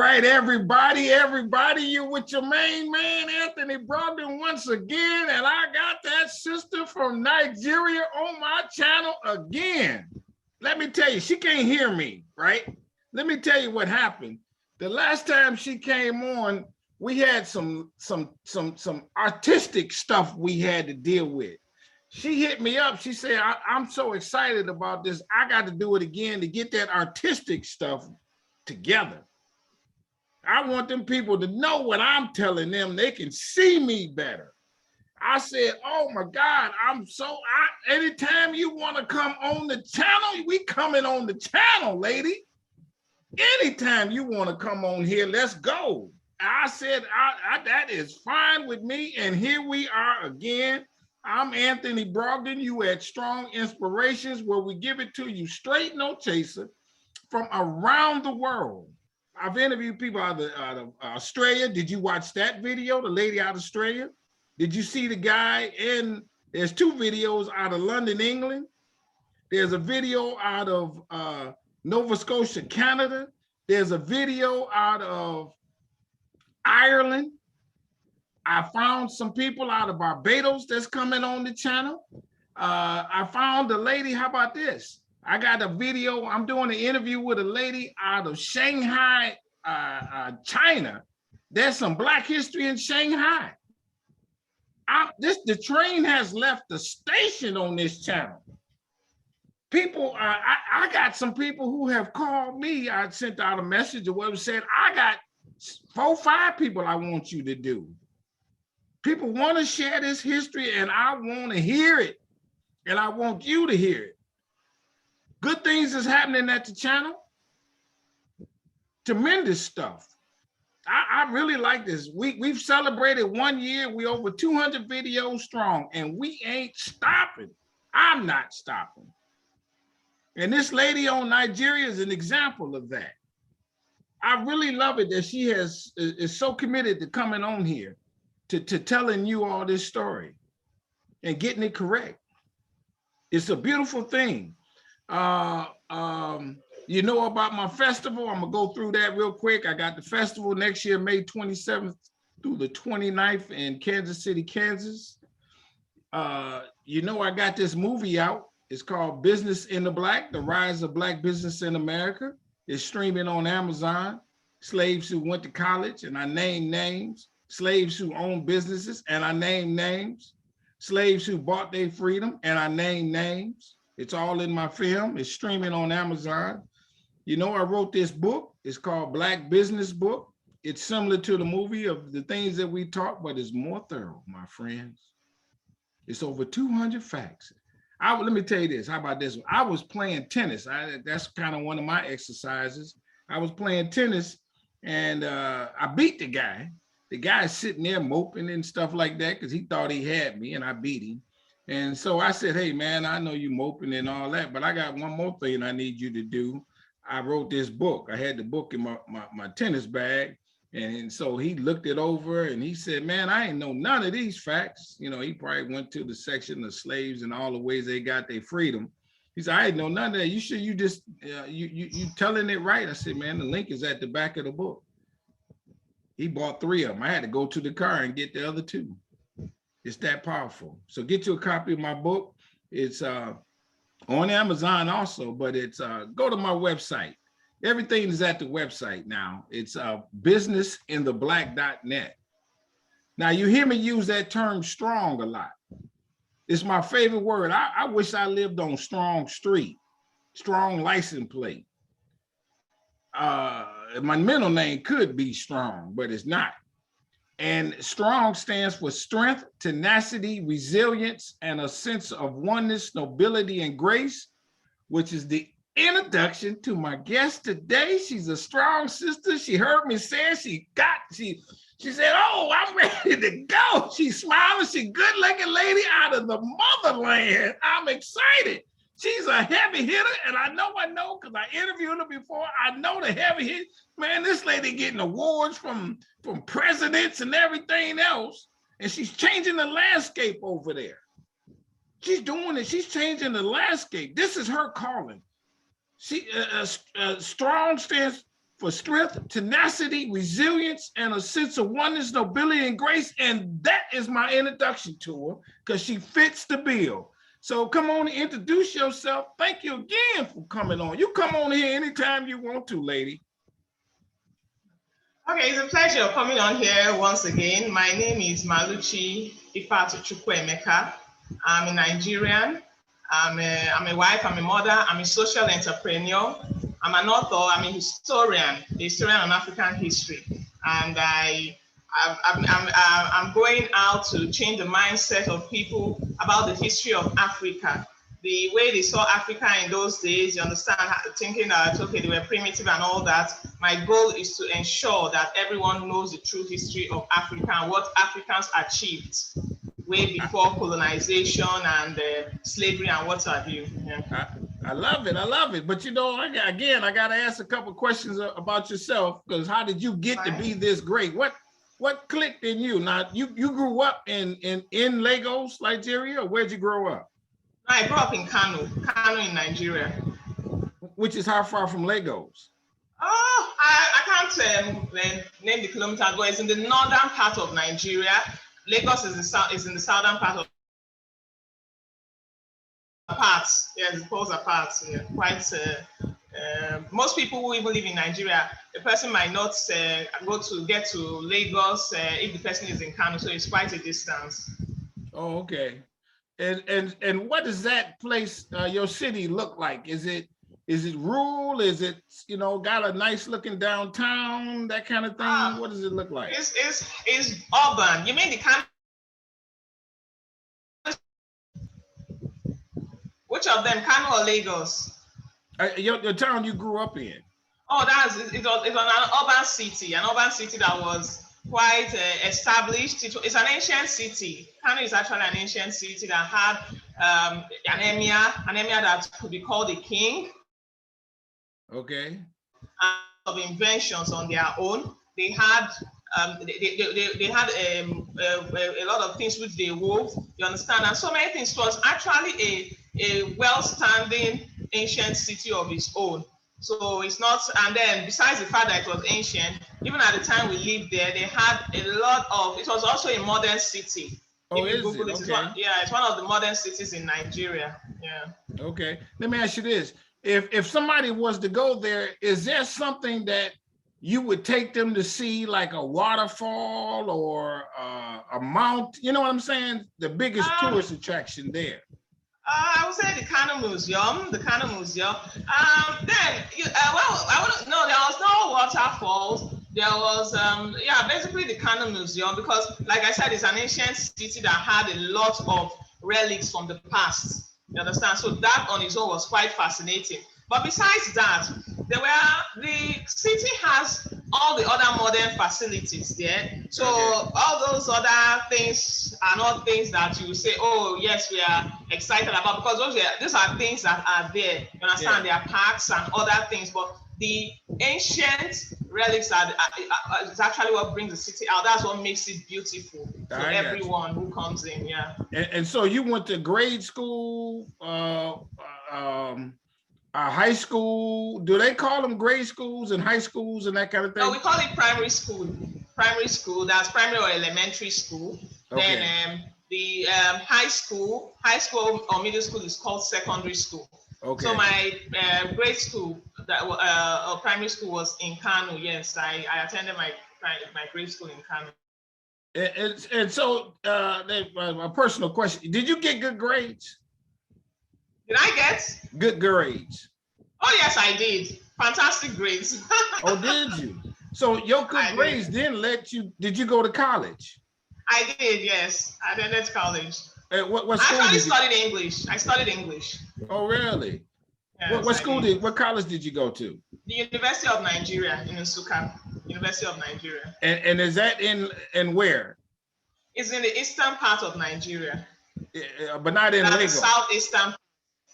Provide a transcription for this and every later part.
Right, everybody, you with your main man, Anthony Brogdon once again, and I got that sister from Nigeria on my channel again. Let me tell you, she can't hear me, right? Let me tell you what happened. The last time she came on, we had some artistic stuff we had to deal with. She hit me up. She said, I'm so excited about this. I got to do it again to get that artistic stuff together. I want them people to know what I'm telling them. They can see me better. I said, oh my God, anytime you want to come on the channel, we coming on the channel, lady. Anytime you want to come on here, let's go. I said, that is fine with me. And here we are again. I'm Anthony Brogdon. You at Strong Inspirations, where we give it to you straight, no chaser, from around the world. I've interviewed people out of Australia. Did you watch that video, the lady out of Australia? Did you see the guy there's two videos out of London, England. There's a video out of Nova Scotia, Canada. There's a video out of Ireland. I found some people out of Barbados that's coming on the channel. I found a lady, how about this? I got a video. I'm doing an interview with a lady out of Shanghai, China. There's some Black history in Shanghai. The train has left the station on this channel. People, I got some people who have called me. I sent out a message or whatever, said, I got 4, 5 people I want you to do. People want to share this history and I want to hear it. And I want you to hear it. Good things is happening at the channel. Tremendous stuff. I really like this. We've celebrated 1 year. We over 200 videos strong, and we ain't stopping. I'm not stopping. And this lady on Nigeria is an example of that. I really love it that she is so committed to coming on here, to telling you all this story and getting it correct. It's a beautiful thing. You know about my festival. I'm gonna go through that real quick. I got the festival next year, May 27th through the 29th in Kansas City, Kansas. You know, I got this movie out. It's called Business in the Black, The Rise of Black Business in America. It's streaming on Amazon. Slaves who went to college, and I name names. Slaves who own businesses, and I name names. Slaves who bought their freedom, and I name names. It's all in my film. It's streaming on Amazon. You know, I wrote this book. It's called Black Business Book. It's similar to the movie of the things that we talk, but it's more thorough, my friends. It's over 200 facts. Let me tell you this. How about this one? I was playing tennis. That's kind of one of my exercises. I was playing tennis and I beat the guy. The guy's sitting there moping and stuff like that because he thought he had me and I beat him. And so I said, hey, man, I know you moping and all that, but I got one more thing I need you to do. I wrote this book. I had the book in my tennis bag. And so he looked it over and he said, man, I ain't know none of these facts. You know, he probably went to the section of slaves and all the ways they got their freedom. He said, I ain't know none of that. You just, you telling it right. I said, man, the link is at the back of the book. He bought 3 of them. I had to go to the car and get the other 2. It's that powerful. So get you a copy of my book. It's on Amazon also, but it's go to my website. Everything is at the website now. It's businessintheblack.net. Now you hear me use that term strong a lot. It's my favorite word. I wish I lived on Strong Street, Strong license plate. My middle name could be Strong, but it's not. And strong stands for strength, tenacity, resilience, and a sense of oneness, nobility, and grace, which is the introduction to my guest today. She's a strong sister. She heard me say she said, oh, I'm ready to go. She's smiling. She's a good-looking lady out of the motherland. I'm excited. She's a heavy hitter, and I know because I interviewed her before. I know the heavy hit. Man, this lady getting awards from presidents and everything else, and she's changing the landscape over there. She's doing it. She's changing the landscape. This is her calling. She strong stands for strength, tenacity, resilience, and a sense of oneness, nobility, and grace. And that is my introduction to her because she fits the bill. So come on and introduce yourself. Thank you again for coming on. You come on here anytime you want to, lady. Okay, it's a pleasure coming on here once again. My name is Maluchi Ifatu Chukwuemeka. I'm a Nigerian. I'm a wife, I'm a mother, I'm a social entrepreneur. I'm an author, I'm a historian on African history. And I'm going out to change the mindset of people about the history of Africa. The way they saw Africa in those days, you understand, thinking that, okay, they were primitive and all that. My goal is to ensure that everyone knows the true history of Africa and what Africans achieved way before colonization and slavery and what have you. Yeah. I love it. I love it. But you know, I got to ask a couple questions about yourself, because how did you get to be this great? What clicked in you? Now, you grew up in Lagos, Nigeria, or where'd you grow up? I grew up in Kano in Nigeria. Which is how far from Lagos? Oh, I can't name the kilometers, but it's in the northern part of Nigeria. Lagos is in the southern part of parts. Yes, the poles are parts. Yeah, quite. Most people who even live in Nigeria, a person might not get to Lagos if the person is in Kano, so it's quite a distance. Oh, okay. And what does that place, your city, look like? Is it rural? Is it, you know, got a nice looking downtown, that kind of thing? What does it look like? It's urban. You mean the kind? Which of them, Kano or Lagos? The town you grew up in. Oh, it was an urban city that was quite established. It's an ancient city. Kano is actually an ancient city that had an emir that could be called a king. Okay. Of inventions on their own. They had they had a lot of things which they wove. You understand? And so many things. It was actually a well-standing ancient city of its own. So it's not, and then besides the fact that it was ancient, even at the time we lived there, they had a lot of, it was also a modern city. Oh, is it? Okay. It's one of the modern cities in Nigeria. Yeah. Okay. Let me ask you this. If somebody was to go there, is there something that you would take them to see, like a waterfall or a mount? You know what I'm saying? The biggest tourist attraction there. I would say the Kano Museum. Then, I wouldn't. No, there was no waterfalls. There was, basically the Kano Museum, because, like I said, it's an ancient city that had a lot of relics from the past. You understand? So that on its own was quite fascinating. But besides that, the city has all the other modern facilities there. So all those other things are not things that you say, oh, yes, we are excited about, because these are things that are there. You understand? Yeah. There are parks and other things, but the ancient relics is actually what brings the city out. That's what makes it beautiful to everyone who comes in. Yeah. And so you went to grade school, high school. Do they call them grade schools and high schools and that kind of thing? No, we call it primary school. Primary school, that's primary or elementary school. Okay. Then the high school or middle school is called secondary school. Okay. So my grade school, or primary school, was in Kano. Yes, I attended my grade school in Kano. And so, a personal question: did you get good grades? Did I get good grades? Oh yes, I did. Fantastic grades. Oh, did you? So your good grades didn't let you. Did you go to college? I did. Yes, I attended college. What school? I studied English. I studied English. Oh, really? Yes, what college did you go to? The University of Nigeria in Nsukka. University of Nigeria. And is that in where? It's in the eastern part of Nigeria. But not in Lagos. Southeastern.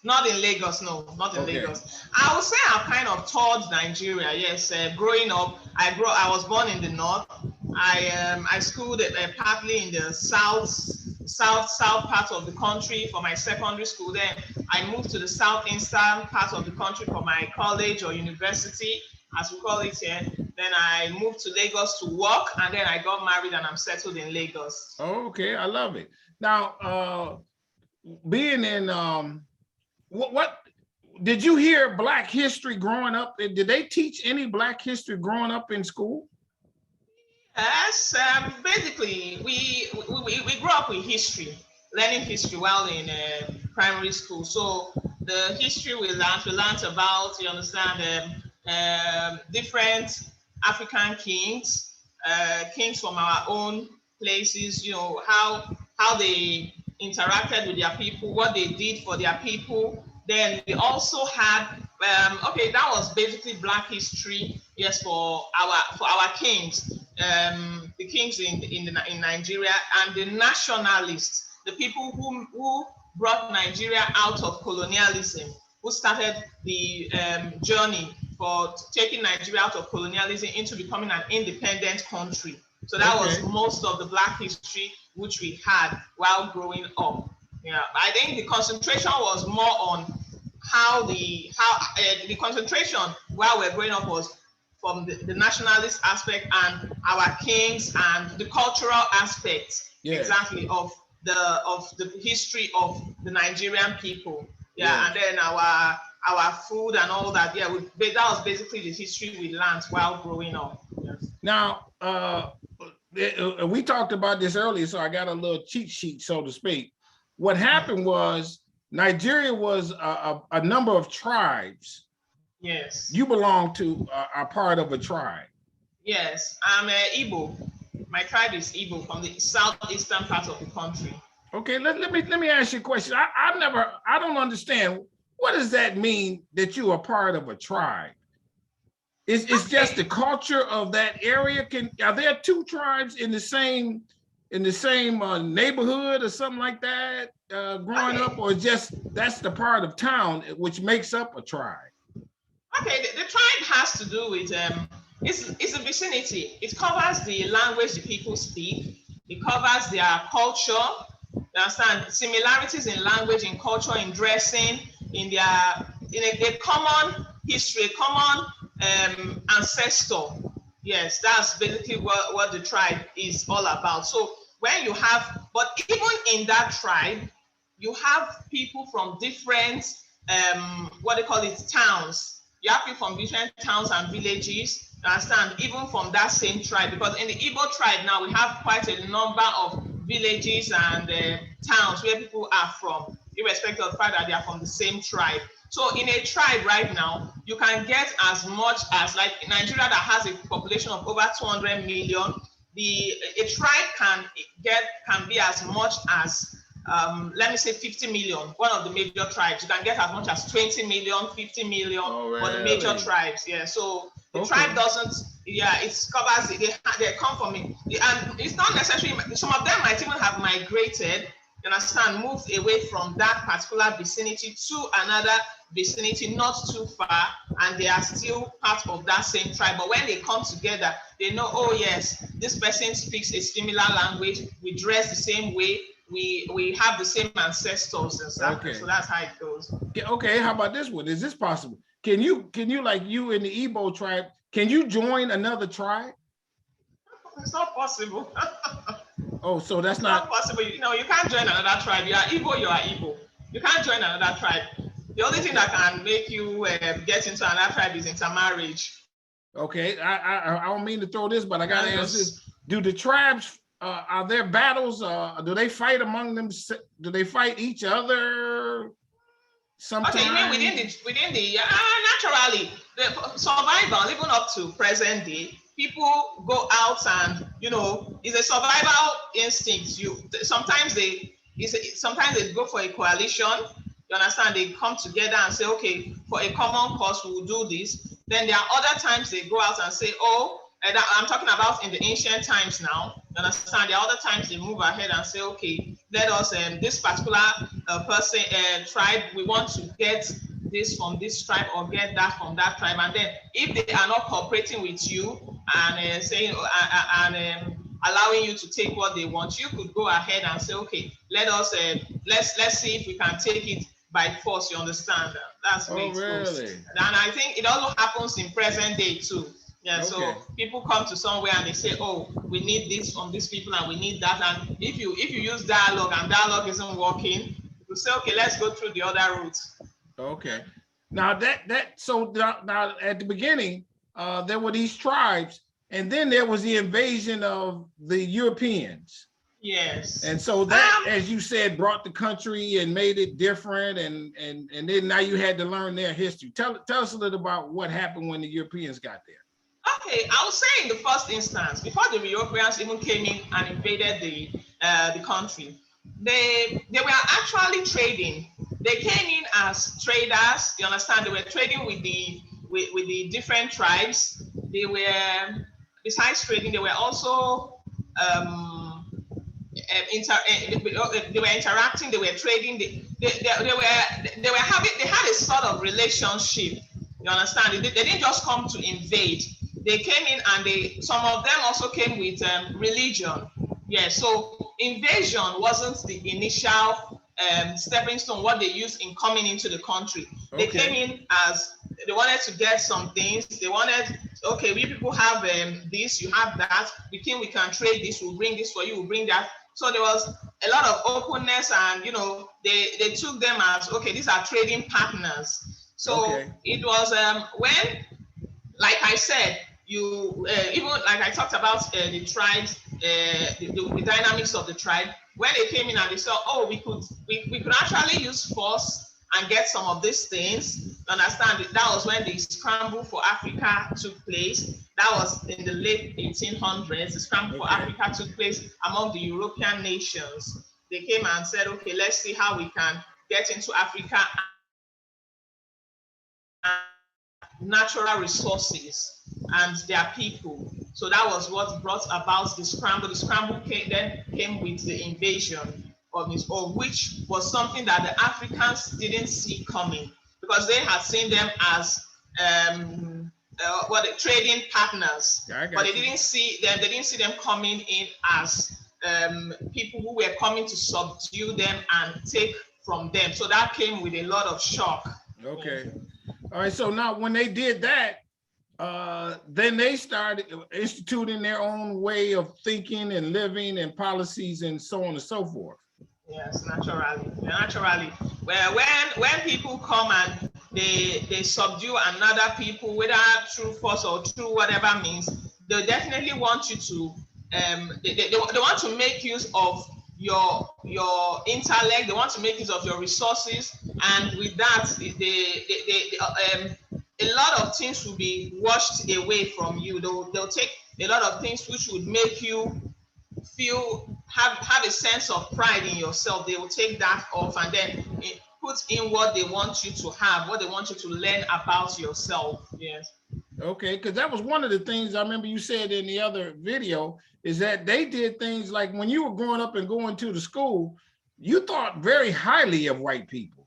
Not in Lagos, no, not in Lagos. I would say I've kind of toured Nigeria. Yes, growing up, I was born in the north. I schooled partly in the south part of the country for my secondary school. Then I moved to the southeastern part of the country for my college or university. as we call it here. Then I moved to Lagos to work, and then I got married, and I'm settled in Lagos. Okay, I love it. Now, being in what did you hear Black history growing up? Did they teach any Black history growing up in school? Yes, basically, we grew up with history, learning history while in primary school. So the history we learned about, you understand, different African kings, kings from our own places, you know, how they interacted with their people, what they did for their people. Then we also had, okay, that was basically Black history, yes, for our kings, the kings in Nigeria, and the nationalists, the people who brought Nigeria out of colonialism, who started the journey for taking Nigeria out of colonialism into becoming an independent country. So that was most of the Black history which we had while growing up. Yeah, I think the concentration was more on how the concentration while we're growing up was from the nationalist aspect and our kings and the cultural aspect, exactly, of the history of the Nigerian people. Yeah, and then our food and all that. Yeah, that was basically the history we learned while growing up. Yes. Now, we talked about this earlier, so I got a little cheat sheet, so to speak. What happened was Nigeria was a number of tribes. Yes. You belong to a part of a tribe. Yes, I'm Igbo. My tribe is Igbo from the southeastern part of the country. Okay, let me ask you a question. I don't understand. What does that mean that you are part of a tribe? It's just the culture of that area. Are there two tribes in the same neighborhood or something like that growing up, or just that's the part of town which makes up a tribe? Okay, the tribe has to do with it's a vicinity. It covers the language the people speak. It covers their culture. You understand? Similarities in language, in culture, in dressing, in a common history, a common ancestor. Yes, that's basically what the tribe is all about. So when you have, but even in that tribe, you have people from different what they call it, towns. You have people from different towns and villages, you understand, even from that same tribe. Because in the Igbo tribe now, we have quite a number of villages and towns where people are from, irrespective of the fact that they are from the same tribe. So in a tribe right now, you can get as much as, like in Nigeria that has a population of over 200 million, a tribe can be as much as let me say 50 million. One of the major tribes, you can get as much as 20 million, 50 million for the major tribes. Yeah, so the tribe doesn't, it covers it. They come from it, and it's not necessarily, some of them might even have migrated, you understand, moved away from that particular vicinity to another vicinity not too far, and they are still part of that same tribe. But when they come together, they know, oh yes, this person speaks a similar language, we dress the same way, we have the same ancestors and stuff. Okay. So that's how it goes. Okay, how about this one? Is this possible? Can you like you in the Igbo tribe, can you join another tribe? It's not possible. Oh, so that's not possible. You know, you can't join another tribe. You are Igbo, you are Igbo. You can't join another tribe. The only thing that can make you get into another tribe is intermarriage. Okay, I don't mean to throw this, but I gotta ask this: do the tribes are there battles? Do they fight among them? Do they fight each other? Sometimes. Okay, you mean within the naturally the survival, even up to present day, people go out and, you know, it's a survival instinct. Sometimes they go for a coalition. You understand? They come together and say, okay, for a common cause, we will do this. Then there are other times they go out and say, oh, and I'm talking about in the ancient times now. You understand? There are other times they move ahead and say, okay, let us, this particular person, tribe, we want to get this from this tribe or get that from that tribe. And then if they are not cooperating with you and saying, allowing you to take what they want, you could go ahead and say, okay, let us, let's see if we can take it by force, you understand? That's the way it goes. Really? And I think it also happens in present day too. Yeah, Okay. so people come to somewhere and they say, oh, we need this from these people and we need that. And if you use dialogue and dialogue isn't working, you say, okay, let's go through the other route. Okay. Now so now at the beginning, there were these tribes, and then there was the invasion of the Europeans. Yes. And so that, as you said, brought the country and made it different, and then now you had to learn their history. Tell us a little about what happened when the Europeans got there. Okay, I would say in the first instance, before the Europeans even came in and invaded the country, they were actually trading. They came in as traders. You understand? They were trading with the different tribes. They were, besides trading, they were also they were interacting. They were trading. They had a sort of relationship. You understand? They didn't just come to invade. They came in and some of them also came with religion. Yeah, so invasion wasn't the initial stepping stone, what they used in coming into the country. They came in as they wanted to get some things. They wanted, okay, we people have this, you have that. We can trade this, we'll bring this for you, we'll bring that. So there was a lot of openness, and they took them as, okay, these are trading partners. So it was when, like I said, even like I talked about the tribes, the dynamics of the tribe. When they came in and they saw, oh, we could actually use force and get some of these things. Understand? That was when the scramble for Africa took place. That was in the late 1800s. The scramble for Africa took place among the European nations. They came and said, okay, let's see how we can get into Africa. Natural resources and their people. So that was what brought about the scramble. The scramble came with the invasion of which was something that the Africans didn't see coming, because they had seen them as trading partners, but they didn't see them. They didn't see them coming in as people who were coming to subdue them and take from them. So that came with a lot of shock. Okay. All right, so now when they did that, then they started instituting their own way of thinking and living and policies and so on and so forth. Yes, naturally. Well, when people come and they subdue another people, whether through force or through whatever means, they definitely want you to they want to make use of your intellect. They want to make use of your resources, and with that, a lot of things will be washed away from you. They'll take a lot of things which would make you have a sense of pride in yourself. They will take that off and then put in what they want you to have, what they want you to learn about yourself. Yes. Okay, because that was one of the things I remember you said in the other video, is that they did things like when you were growing up and going to the school, you thought very highly of white people.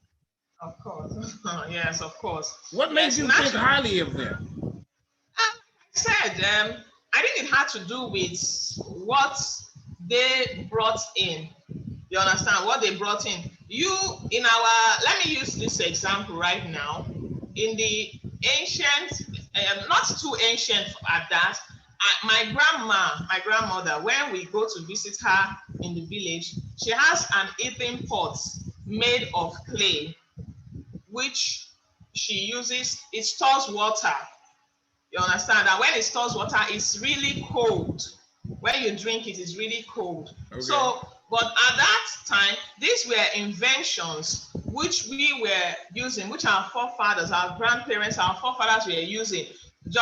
Of course. Yes, of course. What made you think highly of them? I said, I think it had to do with what they brought in. You understand what they brought in? Let me use this example right now. In the ancient, not too ancient at that, my grandmother, when we go to visit her in the village, she has an earthen pot made of clay, which she uses. It stores water. You understand that when it stores water, it's really cold. When you drink it, it's really cold. Okay. So, but at that time, these were inventions which we were using, which our forefathers, our grandparents, our forefathers were using. It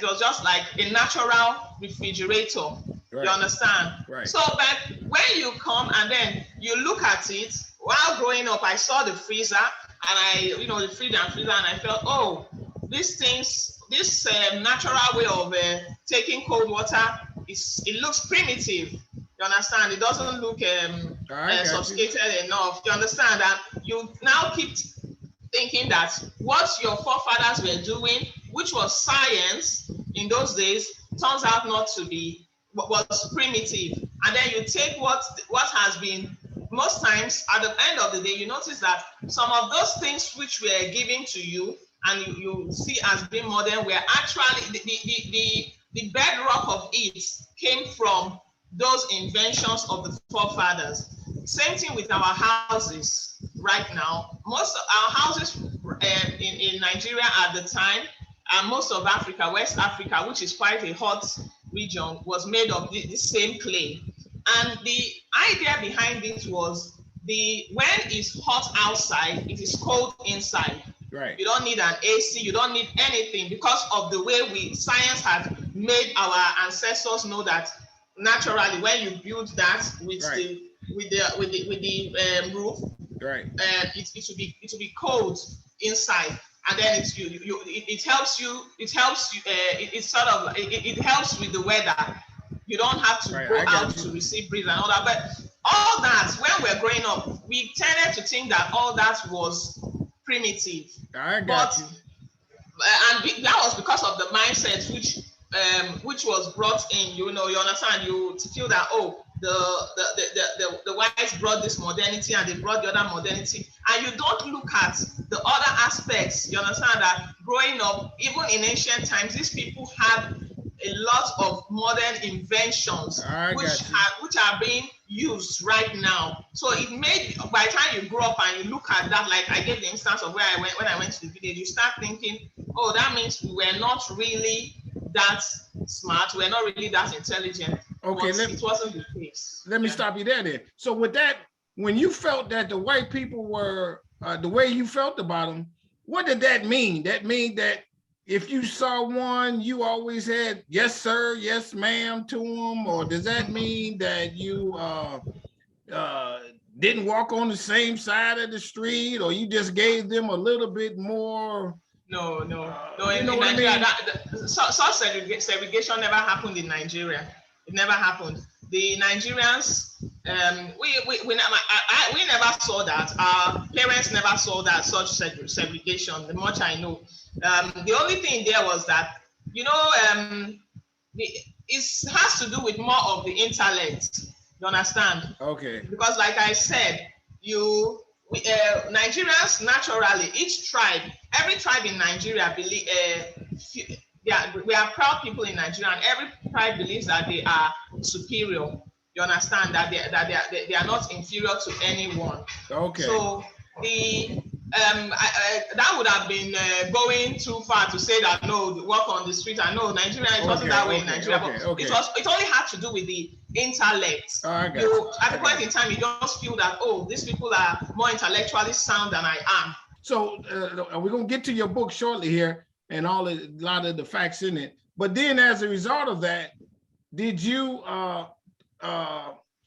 was just like a natural refrigerator. Right. You understand? Right. So, but when you come and then you look at it, while growing up, I saw the freezer and the freezer, and I felt, oh, this natural way of taking cold water, it looks primitive. You understand? It doesn't look sophisticated enough. You understand that? You now keep thinking that what your forefathers were doing, which was science in those days, turns out not to be, was primitive. And then you take what has been most times at the end of the day, you notice that some of those things which were given to you and you see as being modern were actually the bedrock of it came from those inventions of the forefathers. Same thing with our houses right now. Most of our houses in Nigeria at the time, and most of Africa, West Africa, which is quite a hot region, was made of this same clay. And the idea behind it was when it's hot outside, it is cold inside. Right. You don't need an AC, you don't need anything because of the way science had made our ancestors know that naturally when you build that with right. the roof, right, it will be cold inside, and then it helps you. It helps with the weather. You don't have to go out to receive breeze and all that. But all that, when we're growing up, we tended to think that all that was primitive. I got you. And that was because of the mindset which was brought in. You understand. You feel that the whites brought this modernity and they brought the other modernity, and you don't look at the other aspects. You understand that growing up, even in ancient times, these people had a lot of modern inventions which are being used right now. So it made, by the time you grow up and you look at that, like I gave the instance of when I went to the village, you start thinking, oh, that means we were not really that smart, we're not really that intelligent. Okay, it wasn't the case. Let me stop you there then. So with that, when you felt that the white people were the way you felt about them, what did that mean? That mean that if you saw one, you always had yes sir, yes ma'am to them, or does that mean that you didn't walk on the same side of the street, or you just gave them a little bit more? No. In Nigeria, such segregation never happened in Nigeria. It never happened. The Nigerians, we never saw that. Our parents never saw such segregation. The much I know. The only thing there was that, it has to do with more of the intellect. You understand? Okay. Because, like I said, Nigerians naturally, every tribe in Nigeria we are proud people in Nigeria, and every tribe believes that they are superior. You understand that they are not inferior to anyone. Okay. So that would have been going too far to say that no, walk on the street. I know Nigeria, it wasn't that way in Nigeria, but it only had to do with the intellect. At the point in time, you just feel that, oh, these people are more intellectually sound than I am. So we're gonna get to your book shortly here and a lot of the facts in it. But then, as a result of that, did you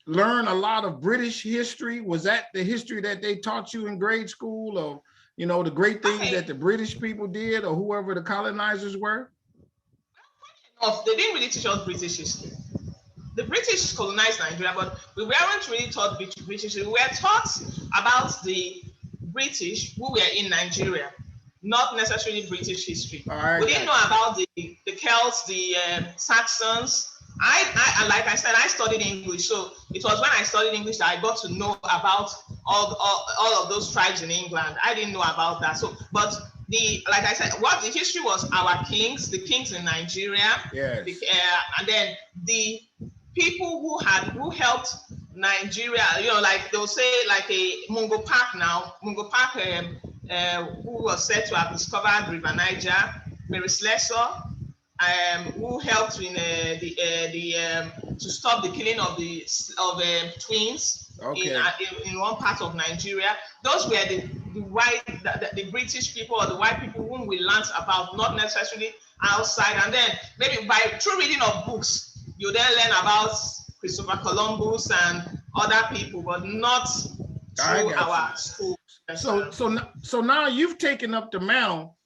learn a lot of British history? Was that the history that they taught you in grade school, of the great things that the British people did, or whoever the colonizers were? They didn't really teach us British history. The British colonized Nigeria, but we weren't really taught British history. We were taught about the British who were in Nigeria, not necessarily British history. We didn't know about the Celts, the Saxons. I like I said, I studied English, so it was when I studied English that I got to know about all of those tribes in England. I didn't know about that. So, but like I said, what the history was, our kings, the kings in Nigeria, yes. And then the people who helped Nigeria, like they'll say, like a Mungo Park now. Mungo Park, who was said to have discovered River Niger, Mary Slessor, who helped in to stop the killing of twins in one part of Nigeria. Those were the British people, or the white people whom we learned about, not necessarily outside. And then maybe through reading of books, you then learn about Christopher Columbus and other people, but not through our school. So now you've taken up the mantle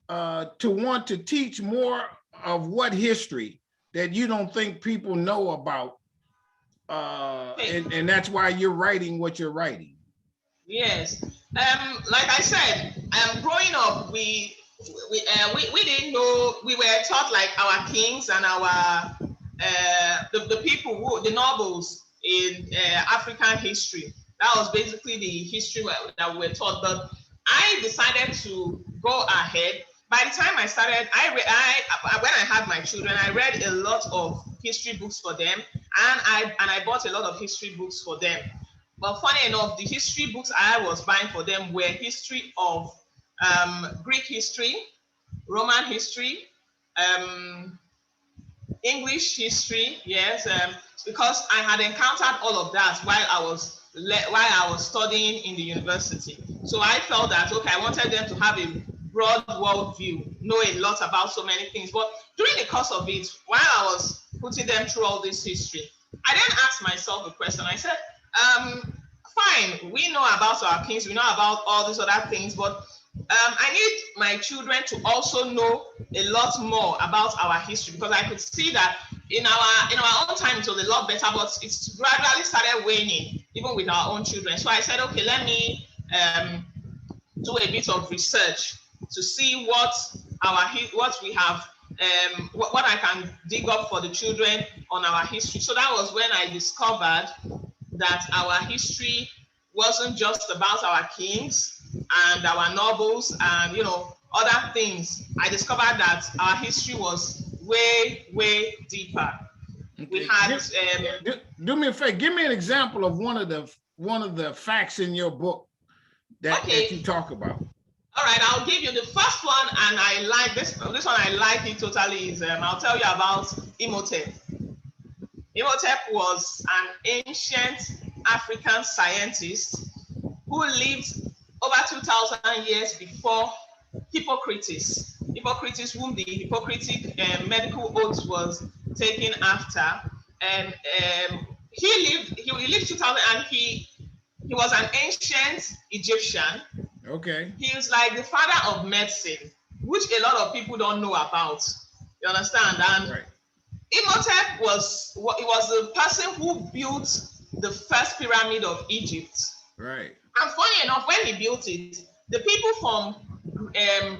to want to teach more of what history that you don't think people know about, and that's why you're writing what you're writing. Yes, like I said, growing up, we didn't know. We were taught like our kings and our the people the nobles in African history. That was basically the history that we were taught. But I decided to go ahead. By the time I started, when I had my children, I read a lot of history books for them, and I bought a lot of history books for them. But funny enough, the history books I was buying for them were history of Greek history, Roman history, English history, yes, because I had encountered all of that while I was studying in the university. So I felt that, okay, I wanted them to have a broad world view, know a lot about so many things. But during the course of it, while I was putting them through all this history, I then asked myself a question. I said, fine, we know about our kings, we know about all these other things, but I need my children to also know a lot more about our history, because I could see that in our own time it was a lot better, but it's gradually started waning, even with our own children. So I said, okay, let me do a bit of research to see what we have, what I can dig up for the children on our history. So that was when I discovered that our history wasn't just about our kings and our nobles and other things. I discovered that our history was way, way deeper. Okay. We had do me a favor, give me an example of one of the facts in your book that you talk about. All right, I'll give you the first one, and I like this one. I like it totally. Is I'll tell you about Imhotep. Imhotep was an ancient African scientist who lived over 2,000 years before Hippocrates. Hippocrates, whom the Hippocratic medical oath was taken after, and he lived 2,000, and he was an ancient Egyptian. Okay. He was like the father of medicine, which a lot of people don't know about. You understand? And right. Imhotep was the person who built the first pyramid of Egypt. Right. And funny enough, when he built it, the people from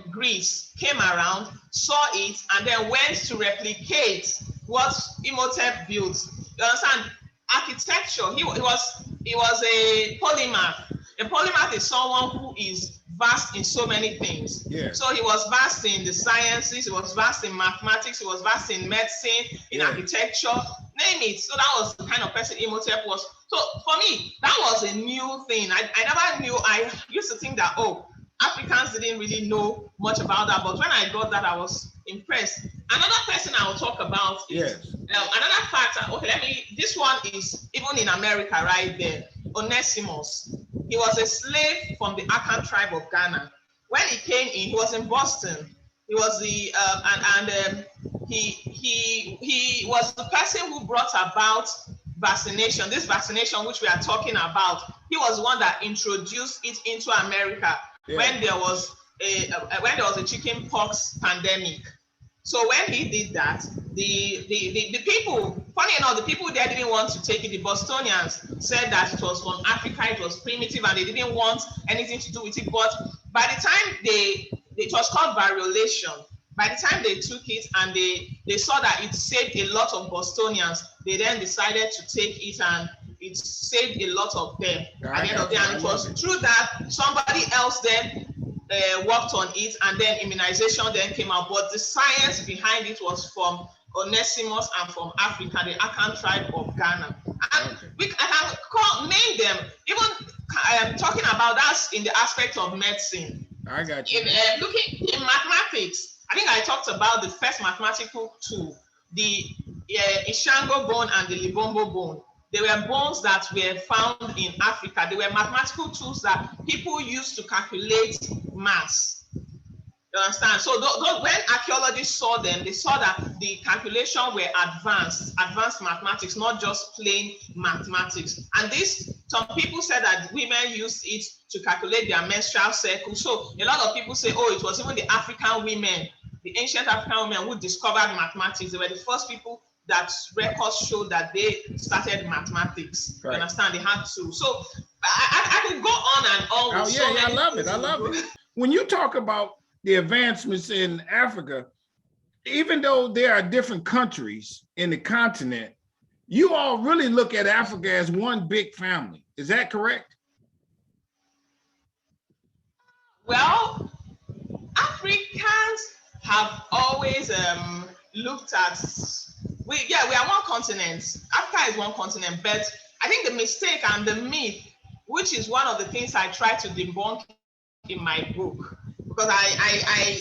Greece came around, saw it, and then went to replicate what Imhotep built. You understand? Architecture. He was a polymath. A polymath is someone who is vast in so many things. Yeah. So he was vast in the sciences, he was vast in mathematics, he was vast in medicine, in architecture, name it. So that was the kind of person Imhotep was. So for me, that was a new thing. I never knew. I used to think that, Africans didn't really know much about that. But when I got that, I was impressed. Another person I will talk about is another fact. Okay, this one is even in America right there. Onesimus. He was a slave from the Akan tribe of Ghana. When he came in, he was in Boston. He was he was the person who brought about vaccination. This vaccination which we are talking about, he was the one that introduced it into America when there was a chicken pox pandemic. So when he did that, the people, funny enough, the people there didn't want to take it. The Bostonians said that it was from Africa, it was primitive, and they didn't want anything to do with it. But by the time it was called variolation. By the time they took it and they saw that it saved a lot of Bostonians, they then decided to take it, and it saved a lot of them at the end of the day. And it was through that somebody else then worked on it, and then immunization then came out. But the science behind it was from Onesimus and from Africa, the Akan tribe of Ghana. And I can name them, even talking about that in the aspect of medicine. I got you. Looking in mathematics, I think I talked about the first mathematical tool, the Ishango bone and the Libombo bone. They were bones that were found in Africa. They were mathematical tools that people used to calculate mass. You understand? So when archaeologists saw them, they saw that the calculation were advanced mathematics, not just plain mathematics. And some people said that women used it to calculate their menstrual cycle. So a lot of people say, it was even the African women, the ancient African women who discovered mathematics. They were the first people that records show that they started mathematics. Right. You understand? They had to. So I could go on and on. With I love it. When you talk about the advancements in Africa, even though there are different countries in the continent, you all really look at Africa as one big family. Is that correct? Well, Africans have always looked at, we are one continent. Africa is one continent, but I think the mistake and the myth, which is one of the things I try to debunk in my book, because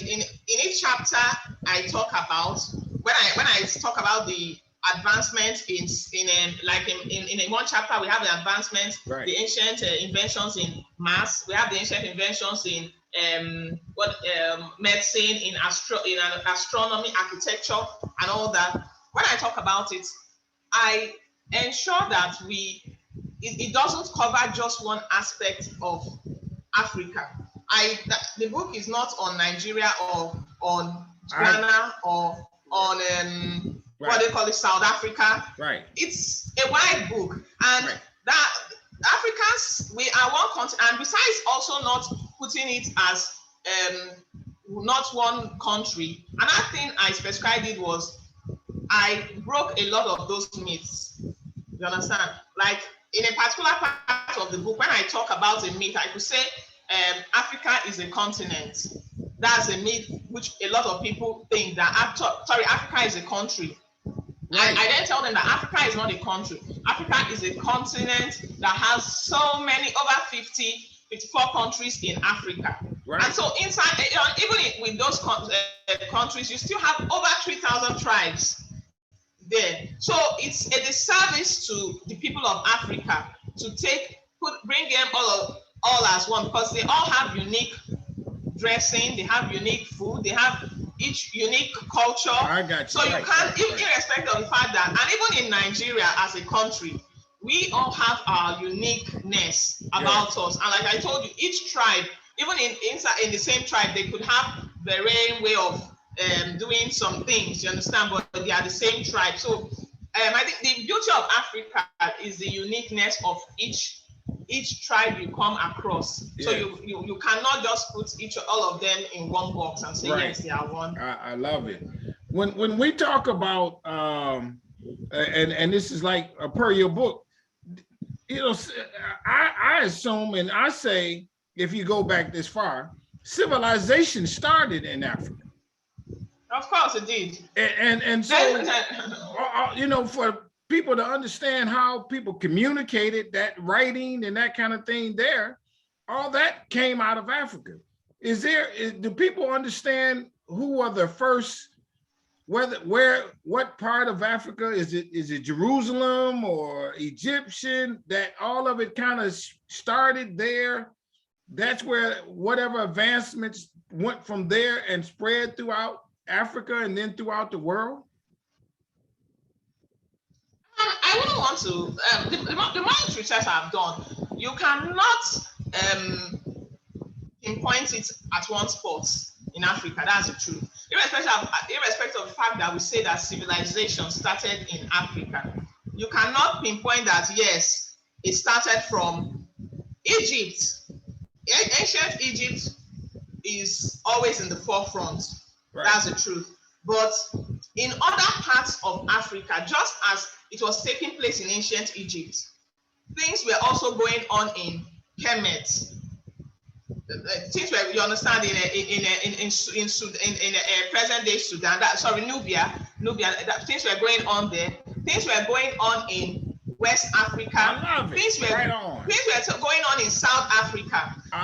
in each chapter I talk about, when I talk about the advancements in one chapter, we have the advancements, right, the ancient inventions in maths, we have the ancient inventions in medicine, in astronomy, architecture, and all that. When I talk about it, I ensure that it doesn't cover just one aspect of Africa. The book is not on Nigeria or on Ghana or on what they call it, South Africa. Right. It's a wide book, and that Africans, we are one continent, and besides also not putting it as not one country. Another thing I specifically did was I broke a lot of those myths. You understand? Like in a particular part of the book, when I talk about a myth, I could say Africa is a continent. That's a myth which a lot of people think that Africa is a country. Right. I then tell them that Africa is not a country. Africa is a continent that has so many, over 54 countries in Africa. Right. And so inside, even with those countries, you still have over 3,000 tribes there. So it's a disservice to the people of Africa to bring them all as one, because they all have unique dressing, they have unique food, they have each unique culture. I got you. So you can't, irrespective of the fact that, and even in Nigeria as a country, we all have our uniqueness about us. And like I told you, each tribe, even in the same tribe, they could have varying way of doing some things, you understand, but they are the same tribe. So I think the beauty of Africa is the uniqueness of each tribe you come across. So you cannot just put all of them in one box and say, yes, they are one. I love it. When we talk about and this is like per your book, I assume, and I say, if you go back this far, civilization started in Africa. Of course it did. And so, for people to understand how people communicated, that writing and that kind of thing there, all that came out of Africa. Do people understand who are the first, what part of Africa, is it Jerusalem or Egyptian, that all of it kind of started there? That's where whatever advancements went from there and spread throughout Africa and then throughout the world? I wouldn't want to, the more research I've done, you cannot pinpoint it at one spot in Africa. That's the truth. Irrespective of the fact that we say that civilization started in Africa, you cannot pinpoint that, yes, it started from Egypt. Ancient Egypt is always in the forefront. Right. That's the truth. But in other parts of Africa, just as it was taking place in ancient Egypt, things were also going on in Kemet. Things were, you understand, in present day Sudan. Nubia. Things were going on there. Things were going on in West Africa. I love it. Things were going on in South Africa. I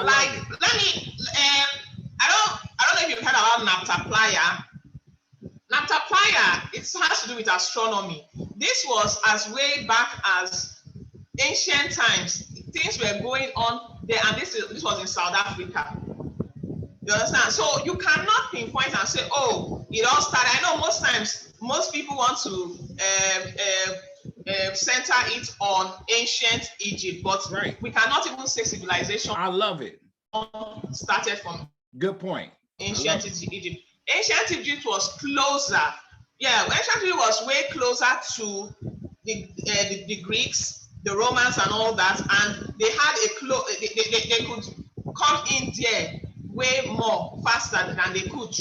don't know if you've heard about Naphtha Playa. Naphtha Playa, it has to do with astronomy. This was as way back as ancient times. Things were going on there, and this was in South Africa. You understand? So you cannot pinpoint and say, oh, it all started. I know most times, most people want to center it on ancient Egypt, but we cannot even say civilization. I love it. Started from good point. Ancient Egypt. Ancient Egypt was closer. Yeah, ancient Egypt was way closer to the Greeks, the Romans, and all that, and they had they could come in there way more faster than they could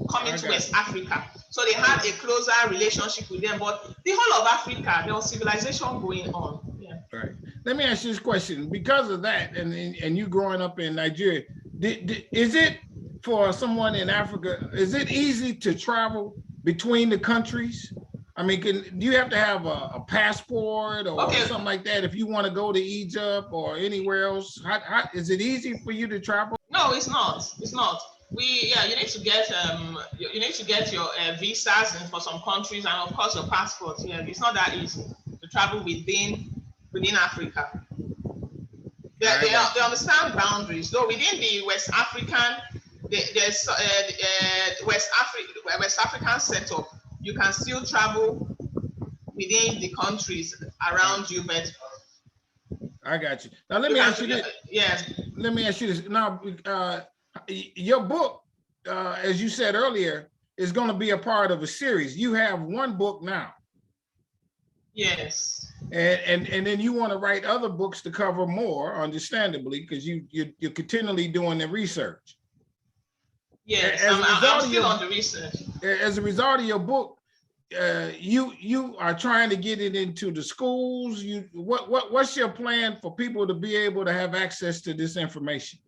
come into West Africa. So they had a closer relationship with them. But the whole of Africa, there was civilization going on. Yeah. Right. Let me ask you this question. Because of that, and you growing up in Nigeria, is it for someone in Africa, is it easy to travel between the countries? I mean, do you have to have a passport or something like that if you want to go to Egypt or anywhere else? How is it easy for you to travel? No, it's not. It's not. You need to get you need to get your visas for some countries, and of course your passport. Yeah, it's not that easy to travel within Africa. They understand boundaries. Though within the West African, there's West African setup. You can still travel within the countries around you, but I got you. Now let me ask you this. Yes. Let me ask you this. Now, your book, as you said earlier, is going to be a part of a series. You have one book now. Yes. And then you want to write other books to cover more, understandably, because you're continually doing the research. Yes, I'm still on the research. As a result of your book, you are trying to get it into the schools. What's your plan for people to be able to have access to this information?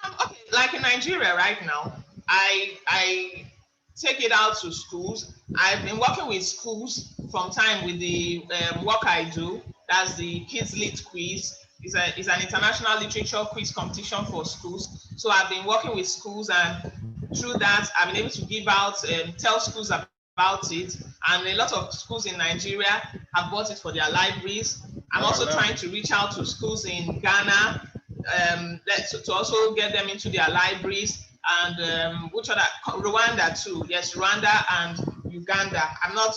Okay, like in Nigeria right now, I take it out to schools. I've been working with schools from time with the work I do. That's the Kids Lit Quiz. It's an international literature quiz competition for schools. So I've been working with schools, and through that, I've been able to give out, tell schools about it. And a lot of schools in Nigeria have bought it for their libraries. I'm also trying to reach out to schools in Ghana to also get them into their libraries. And which other? Rwanda too. Yes, Rwanda and Uganda. I'm not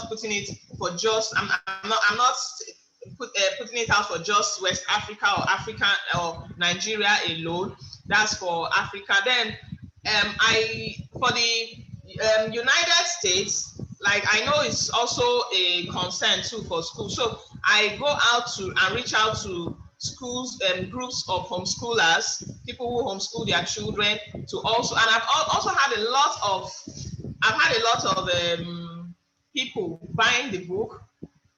putting it for just. I'm not putting it out for just West Africa or Africa or Nigeria alone. That's for Africa. Then for the United States, like I know it's also a concern too for schools. So I go out to and reach out to schools and groups of homeschoolers, people who homeschool their children to also, and I've also had a lot of people buying the book,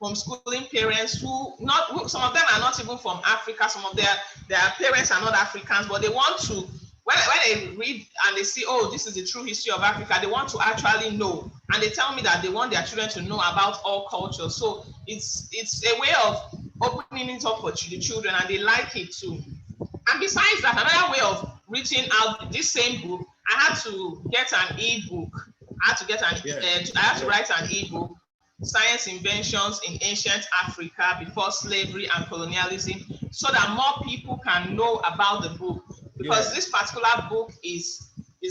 homeschooling parents who some of them are not even from Africa, some of their parents are not Africans, but they want to, when they read and they see, oh, this is the true history of Africa, they want to actually know, and they tell me that they want their children to know about all cultures. So it's a way of opening it up for the children, and they like it too. And besides that, another way of reaching out this same book, I had to get an ebook. I had to write an ebook, Science Inventions in Ancient Africa Before Slavery and Colonialism, so that more people can know about the book. Because this particular book is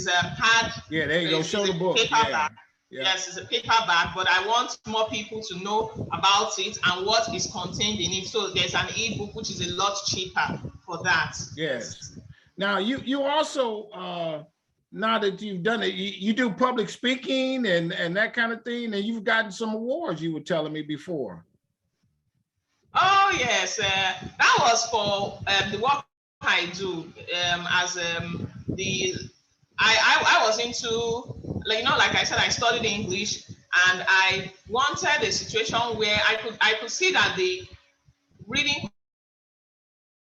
hard. Yeah, there you go. Show the book. Paperback. Yeah. Yes, it's a paperback, but I want more people to know about it and what is contained in it. So there's an ebook which is a lot cheaper for that. Yes. Now you also now that you've done it, you do public speaking and that kind of thing, and you've gotten some awards, you were telling me before. Oh yes, that was for the work I do I was into, like I said, I studied English, and I wanted a situation where I could see that the reading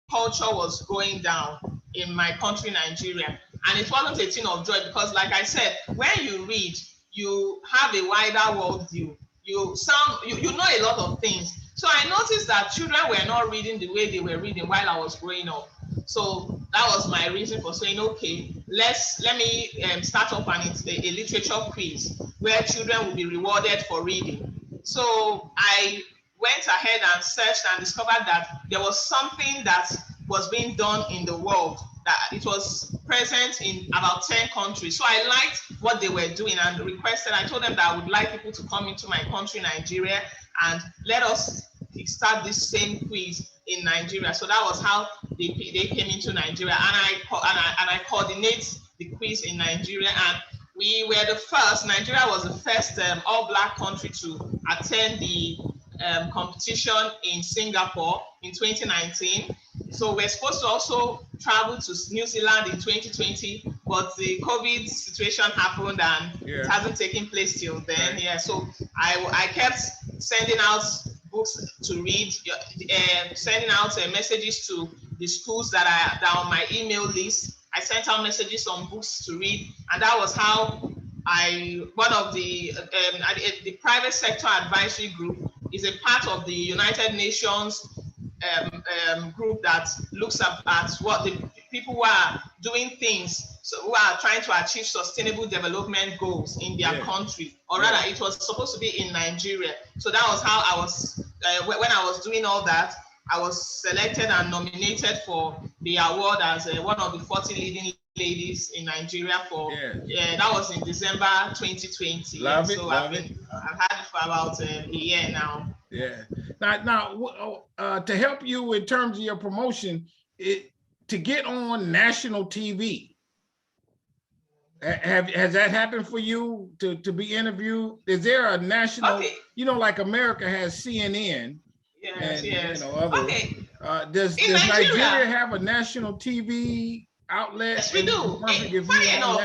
culture was going down in my country, Nigeria. And it wasn't a thing of joy because, like I said, when you read, you have a wider world view. You know a lot of things. So I noticed that children were not reading the way they were reading while I was growing up. So that was my reason for saying, okay, let me start up a literature quiz where children will be rewarded for reading. So I went ahead and searched and discovered that there was something that was being done in the world, that it was present in about 10 countries. So I liked what they were doing and I told them that I would like people to come into my country, Nigeria, and let us start this same quiz in Nigeria. So that was how they came into Nigeria, and I coordinate the quiz in Nigeria, and we were the first. Nigeria was the first all-Black country to attend the competition in Singapore in 2019. So we're supposed to also travel to New Zealand in 2020, but the COVID situation happened and it hasn't taken place till then. Yeah, so I kept sending out books to read, sending out messages to the schools that are on my email list. I sent out messages on books to read, and that was how one of the private sector advisory group is a part of the United Nations group that looks at what the people who are doing things, so who are trying to achieve sustainable development goals in their country, or rather it was supposed to be in Nigeria. So that was how I was, when I was doing all that, I was selected and nominated for the award as one of the 40 leading ladies in Nigeria for, that was in December 2020. Love it, so love I've had it for about a year now. Yeah. Now, to help you in terms of your promotion, to get on national TV, has that happened for you to be interviewed? Is there a national, like America has CNN? Yes, and, others. Okay. Does Nigeria have a national TV outlet? Yes, we do. Funny enough,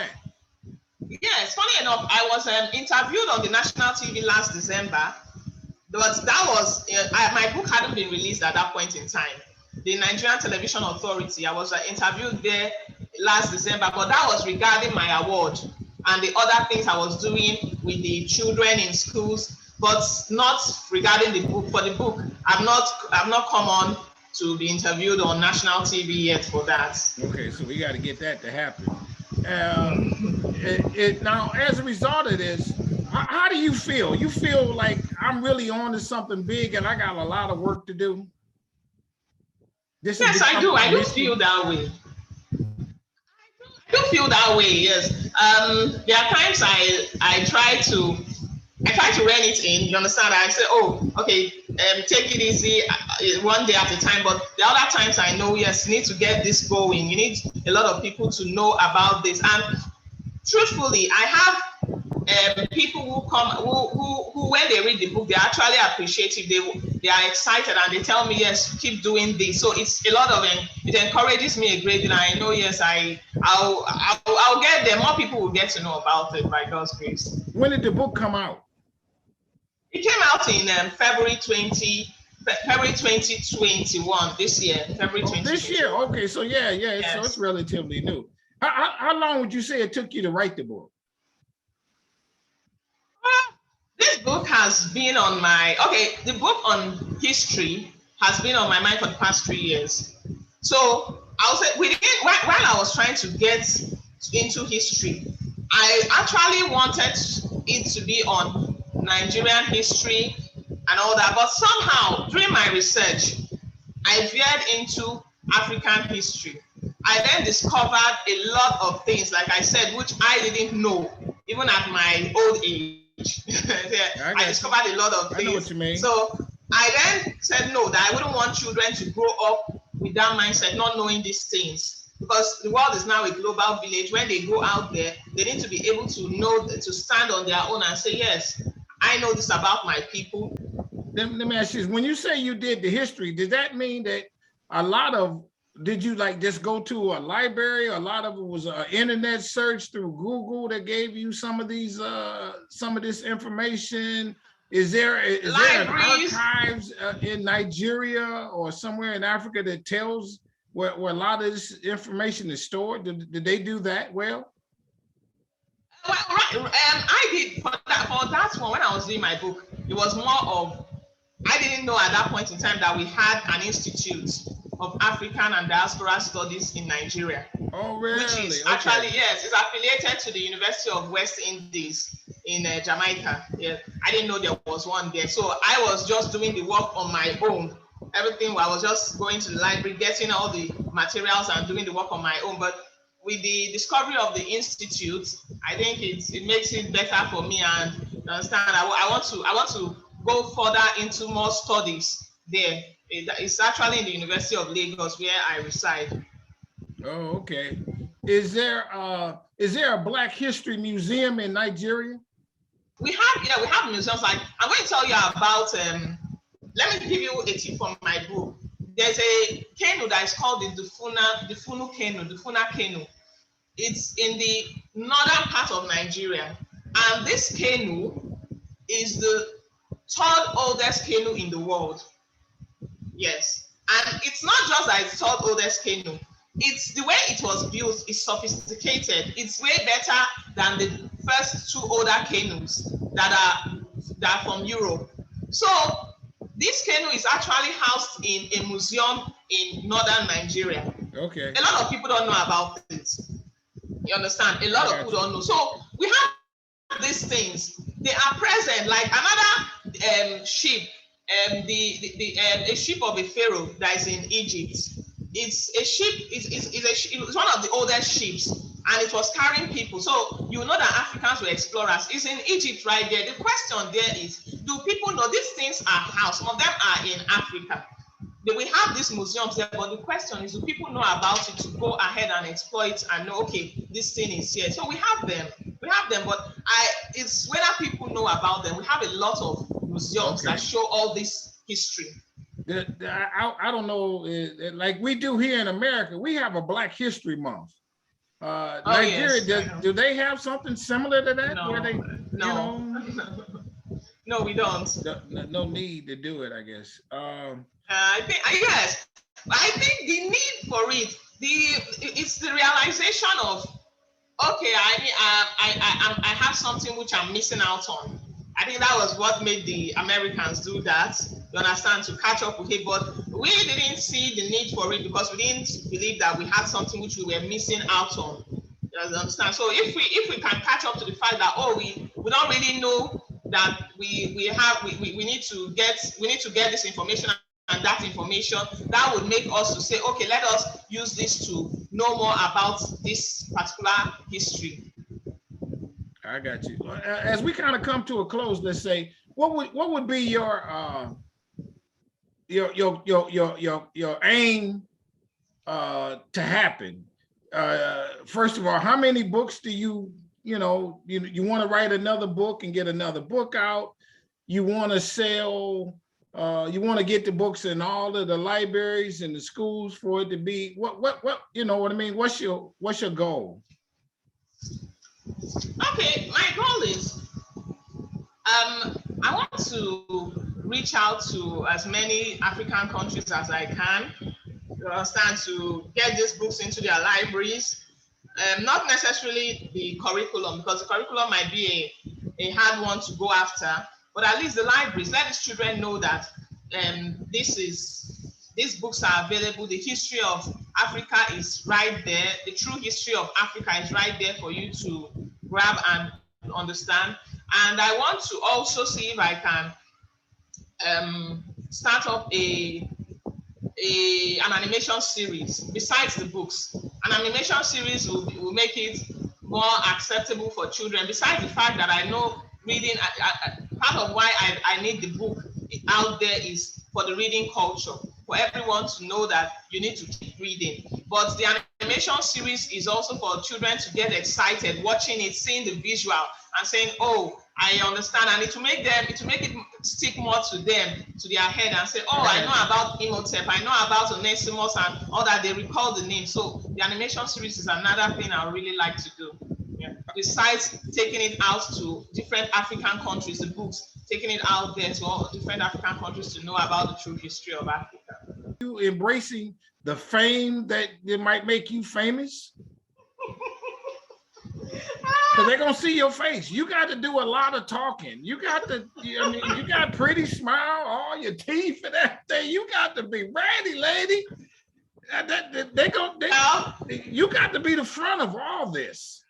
yes, funny enough, I was interviewed on the national TV last December, but that was, my book hadn't been released at that point in time. The Nigerian Television Authority, I was interviewed there last December, but that was regarding my award and the other things I was doing with the children in schools, but not regarding the book. For the book, I've not come on to be interviewed on national TV yet for that. Okay, so we got to get that to happen. Now, as a result of this, how do you feel? You feel like I'm really on to something big and I got a lot of work to do? Yes, I do. I do feel that way. I do feel that way, yes. There are times I try to rein it in, you understand? I say, oh, okay, take it easy, one day at a time. But the other times I know, yes, you need to get this going. You need a lot of people to know about this. And truthfully, I have people who come, who when they read the book, they're actually appreciative. They are excited and they tell me, yes, keep doing this. So it's a lot of it encourages me a great deal. I know, yes, I'll get there. More people will get to know about it by God's grace. When did the book come out? It came out in February 2021, this year, February 2021. This year, okay, so yes. So it's relatively new. How long would you say it took you to write the book? This book has been on the book on history has been on my mind for the past 3 years. So I'll say while I was trying to get into history, I actually wanted it to be on Nigerian history and all that, but somehow during my research, I veered into African history. I then discovered a lot of things, like I said, which I didn't know, even at my old age. I discovered a lot of things. I know what you mean. So I then said no, that I wouldn't want children to grow up with that mindset, not knowing these things. Because the world is now a global village. When they go out there, they need to be able to know, to stand on their own and say, yes, I know this about my people. Let me ask you, when you say you did the history, did that mean that a lot of, did you like just go to a library? A lot of it was an internet search through Google that gave you some of these, some of this information? Is there an archives in Nigeria or somewhere in Africa that tells where a lot of this information is stored? Did they do that well? Well, right. I did for that one. When I was doing my book, it was more of, I didn't know at that point in time that we had an institute of African and diaspora studies in Nigeria. Oh, really? Which is actually, yes, it's affiliated to the University of West Indies in Jamaica. Yeah, I didn't know there was one there. So I was just doing the work on my own. Everything, I was just going to the library, getting all the materials and doing the work on my own. But with the discovery of the institute, I think it makes it better for me. And you understand, I want to go further into more studies there. It's actually in the University of Lagos where I reside. Oh, okay. Is there a Black History museum in Nigeria? We have museums. Like, I'm going to tell you about. Let me give you a tip from my book. There's a canoe that is called the Dufunu canoe. It's in the northern part of Nigeria, and this canoe is the third oldest canoe in the world. Yes. And it's not just that it's third oldest canoe. It's the way it was built is sophisticated. It's way better than the first two older canoes that are from Europe. So this canoe is actually housed in a museum in northern Nigeria. Okay. A lot of people don't know about it. You understand? A lot of people don't know. So we have these things. They are present. Like another ship, a ship of a pharaoh that is in Egypt. It's a ship. It's one of the oldest ships, and it was carrying people. So you know that Africans were explorers. It's in Egypt right there. The question there is, do people know these things are housed? Some of them are in Africa. We have these museums there, but the question is, do people know about it to go ahead and explore it and know, okay, this thing is here? So we have them, but it's whether people know about them. We have a lot of museums that show all this history. I don't know, like we do here in America, we have a Blackhistorymonth. Nigeria, yes, do they have something similar to that? No, where they, no. No, we don't. No need to do it, I guess. I think yes. I think the need for it, it's the realization of, okay, I have something which I'm missing out on. I think that was what made the Americans do that. You understand, to catch up with it, but we didn't see the need for it because we didn't believe that we had something which we were missing out on. You understand? So if we can catch up to the fact that, oh, we don't really know that we need to get this information and that information, that would make us to say, okay, let us use this to know more about this particular history. I got you. As we kind of come to a close, let's say, what would be your aim to happen? First of all, how many books do you want to write another book and get another book out? You want to sell, you want to get the books in all of the libraries and the schools for it to be, what, you know what I mean? What's your goal? Okay, my goal is, I want to reach out to as many African countries as I can. You understand, to get these books into their libraries. Not necessarily the curriculum, because the curriculum might be a hard one to go after, but at least the libraries, let these children know that these books are available. The history of Africa is right there. The true history of Africa is right there for you to grab and understand. And I want to also see if I can start up an animation series besides the books. An animation series will make it more acceptable for children, besides the fact that I know reading, part of why I need the book out there is for the reading culture, for everyone to know that you need to keep reading. But the animation series is also for children to get excited watching it, seeing the visual and saying, oh, I understand, and it will make it stick more to them, to their head, and say, oh, I know about Imhotep, I know about Onesimus, and all that. They recall the name. So the animation series is another thing I would really like to do. Yeah. Besides taking it out to different African countries, the books, taking it out there to all different African countries to know about the true history of Africa. You embracing the fame that it might make you famous? Because they're gonna see your face. You got to do a lot of talking. You got to, I mean, you got pretty smile, all your teeth and everything. You got to be ready, lady. You got to be the front of all this.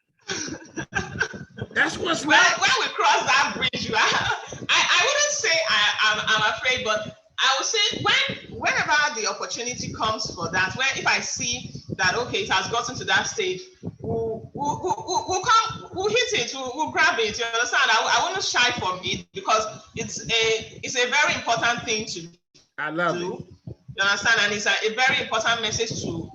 That's what's when we cross that bridge. I wouldn't say I'm afraid, but I would say whenever the opportunity comes for that, if I see that, okay, it has gotten to that stage, we'll hit it, we'll grab it. You understand? I wouldn't shy from it, because it's a very important thing to do. I love it. You understand? And it's a very important message to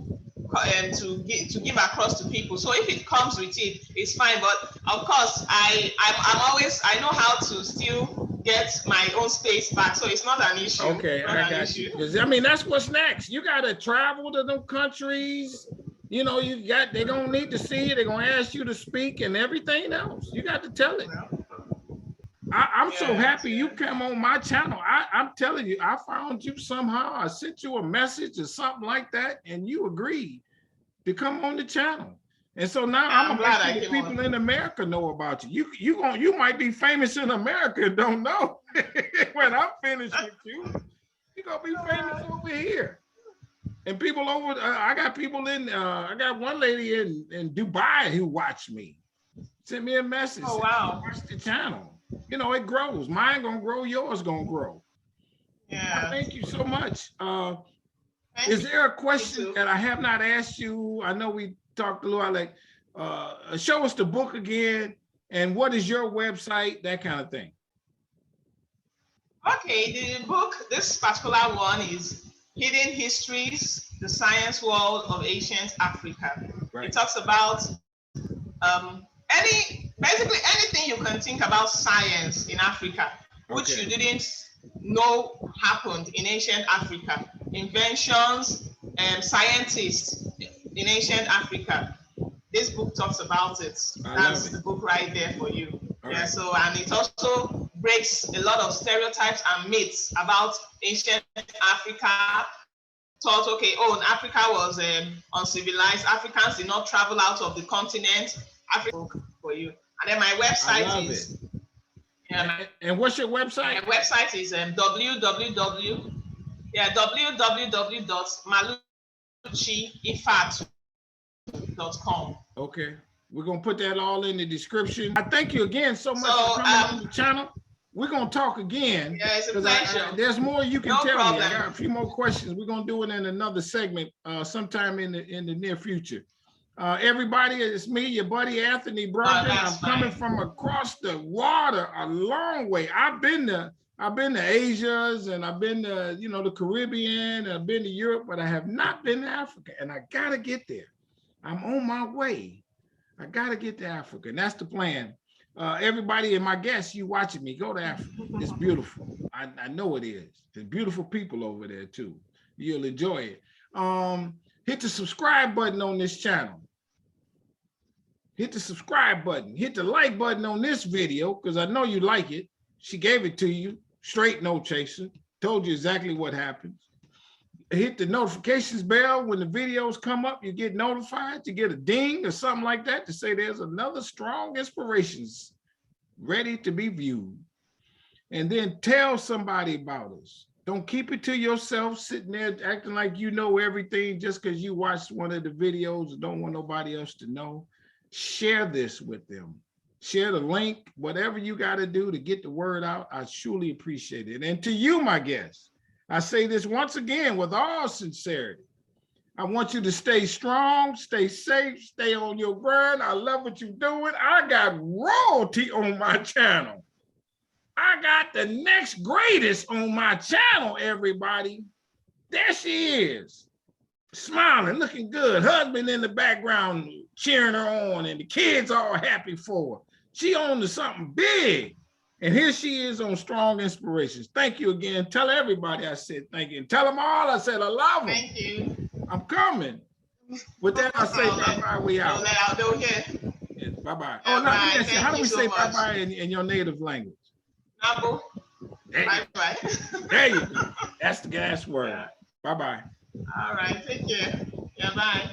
give across to people. So if it comes with it, it's fine. But of course, I know how to still get my own space back, so it's not an issue. Okay, I got you. Because I mean, that's what's next. You got to travel to them countries. You know, they're gonna need to see you. They're gonna ask you to speak and everything else. You got to tell it. I'm so happy you came on my channel. I'm telling you, I found you somehow. I sent you a message or something like that, and you agreed to come on the channel. And so now I'm glad make sure the people in America know about you. You might be famous in America and don't know. When I'm finished with you, you're gonna be famous over here. And people over, I got people in, I got one lady in Dubai who watched me. Sent me a message. Oh, wow. Watch the channel. You know, it grows. Mine gonna grow, yours gonna grow. Yeah. Thank you so much. Is there a question that I have not asked you? I know we talked a little like, show us the book again, and what is your website, that kind of thing. Okay, the book, this particular one is Hidden Histories, the Science World of Ancient Africa. Right. It talks about basically anything you can think about science in Africa, which you didn't know happened in ancient Africa. Inventions and scientists in ancient Africa. This book talks about it. That's the book right there for you. Right. So, and it also breaks a lot of stereotypes and myths about ancient Africa. Thought, okay, Africa was uncivilized. Africans did not travel out of the continent. Africa for you. And then my website is. And what's your website? My website is www.maluchiifatu.com. Okay, we're gonna put that all in the description. I thank you again so much for coming on the channel. We're gonna talk again. Yeah, it's a pleasure. There's more you can tell me. I got a few more questions. We're gonna do it in another segment sometime in the near future. Everybody, it's me, your buddy Anthony Brogdon. I'm coming from across the water a long way. I've been to Asia, and I've been to the Caribbean, and I've been to Europe, but I have not been to Africa, and I gotta get there. I'm on my way. I gotta get to Africa, and that's the plan. Everybody and my guests, you watching me, go to Africa. It's beautiful. I know it is. There's beautiful people over there too. You'll enjoy it. Hit the subscribe button on this channel. Hit the subscribe button. Hit the like button on this video, because I know you like it. She gave it to you, straight, no chaser. Told you exactly what happens. Hit the notifications bell. When the videos come up, you get notified. You get a ding or something like that to say there's another strong inspirations ready to be viewed. And then tell somebody about us. Don't keep it to yourself, sitting there acting like you know everything just because you watched one of the videos and don't want nobody else to know. Share this with them. Share the link, whatever you got to do to get the word out. I truly appreciate it. And to you, my guests, I say this once again with all sincerity. I want you to stay strong, stay safe, stay on your grind. I love what you're doing. I got royalty on my channel. I got the next greatest on my channel, everybody. There she is, smiling, looking good. Husband in the background cheering her on, and the kids all happy for her. She on to something big. And here she is on Strong Inspirations. Thank you again. Tell everybody I said thank you. And tell them all I said I love them. Thank you. I'm coming. With that, I say bye-bye, we out. Yeah, bye-bye. Oh, now let me ask you, how do we say bye-bye in your native language? Nabo. Bye-bye. There you go. That's the gas word. Bye-bye. All right, take care. Yeah, bye.